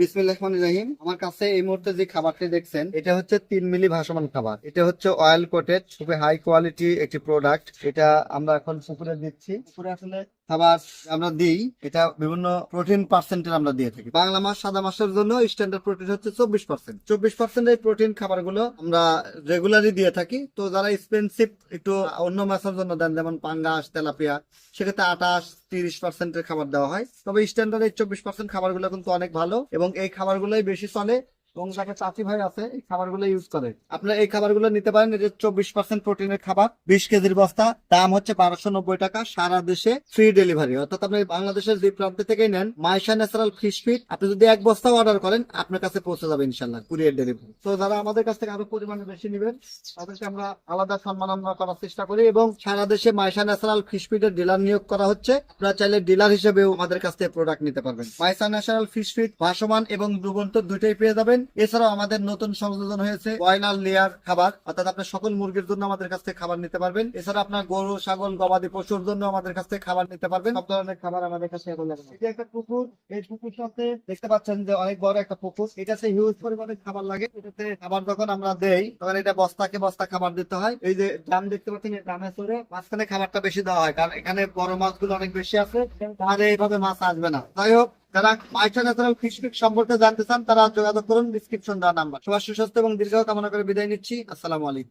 বিসমিল্লাহির রহমানির রহিম। আমার কাছে এই মুহূর্তে যে খাবারটি দেখছেন এটা হচ্ছে 3 মিলি ভাসমান খাবার। এটা হচ্ছে অয়েল কোটেড, খুবই হাই কোয়ালিটি একটি প্রোডাক্ট। এটা আমরা এখন পুকুরে দিচ্ছি। পুকুরে আসলে খাবার আমরা দিই, এটা বিভিন্ন প্রোটিন পার্সেন্টের আমরা দিয়ে থাকি। বাংলা মাছ সাদা মাছের জন্য স্ট্যান্ডার্ড প্রোটিন হচ্ছে 24%। 24% এই প্রোটিন খাবারগুলো আমরা রেগুলারই দিয়ে থাকি। তো যারা এক্সপেন্সিভ একটু অন্য মাছের জন্য দেন, যেমন পাঙ্গাস, তেলাপিয়া, সেক্ষেত্রে 28-30%-এর খাবার দেওয়া হয়। তবে স্ট্যান্ডার্ড এই 24% খাবারগুলো কিন্তু অনেক ভালো এবং এই খাবারগুলোই বেশি চলে এবং যাকে চাষি ভাই আছে এই খাবারগুলো ইউজ করে। আপনারা এই খাবারগুলো নিতে পারেন। এটা 24% প্রোটিনের খাবার, 20 কেজির বস্তা, দাম হচ্ছে 1290 টাকা। সারা দেশে ফ্রি ডেলিভারি, অর্থাৎ আপনি বাংলাদেশের যে প্রান্ত থেকেই নেন, মাইশা ন্যাচারাল ফিশ ফিড আপনি যদি এক বস্তা অর্ডার করেন আপনার কাছে পৌঁছে যাবে ইনশাল্লাহ, কুরিয়ার ডেলিভারি। তো যারা আমাদের কাছ থেকে আরো পরিমাণে বেশি নেবেন তাদেরকে আমরা আলাদা সম্মাননা করার চেষ্টা করি এবং সারা দেশে মাইশা ন্যাচারাল ফিশ ফিডের ডিলার নিয়োগ করা হচ্ছে। আপনারা চাইলে ডিলার হিসেবেও আমাদের কাছ থেকে প্রোডাক্ট নিতে পারবেন। মাইশা ন্যাচারাল ফিশ ফিড ভাসমান এবং ডুবন্ত দুইটাই পেয়ে যাবেন। এছাড়াও আমাদের নতুন সংযোজন হয়েছে ব্রয়লার লেয়ার খাবার, অর্থাৎ আপনার সকল মুরগির জন্য আমাদের কাছ থেকে খাবার নিতে পারবেন। এছাড়া আপনার গরু, ছাগল, গবাদি পশুর জন্য আমাদের কাছ থেকে খাবার নিতে পারবেন। সব ধরনের খাবার আমাদের কাছে অ্যাভেলেবল। এটা একটা পুকুর, এই পুকুর সাথে দেখতে পাচ্ছেন যে অনেক বড় একটা পুকুর। এটাতে হিউজ পরিমাণে খাবার লাগে। এটাতে খাবার যখন আমরা দেই তখন এটা বস্তাকে বস্তা খাবার দিতে হয়। এই যে ড্রাম দেখতে পাচ্ছেন, এই ড্রামে চড়ে মাঝখানে খাবারটা বেশি দেওয়া হয়, কারণ এখানে বড় মাছগুলো অনেক বেশি আছে, তাহলে এইভাবে মাছ আসবে না। যাই হোক, যারা মাইশা ন্যাচারাল ফিশ ফিড সম্পর্কে জানতে চান তারা যোগাযোগ করুন ডিসক্রিপশন দেওয়া নাম্বার। সবার সুস্বাস্থ্য এবং দীর্ঘ কামনা করে বিদায় নিচ্ছি। আসসালামু আলাইকুম।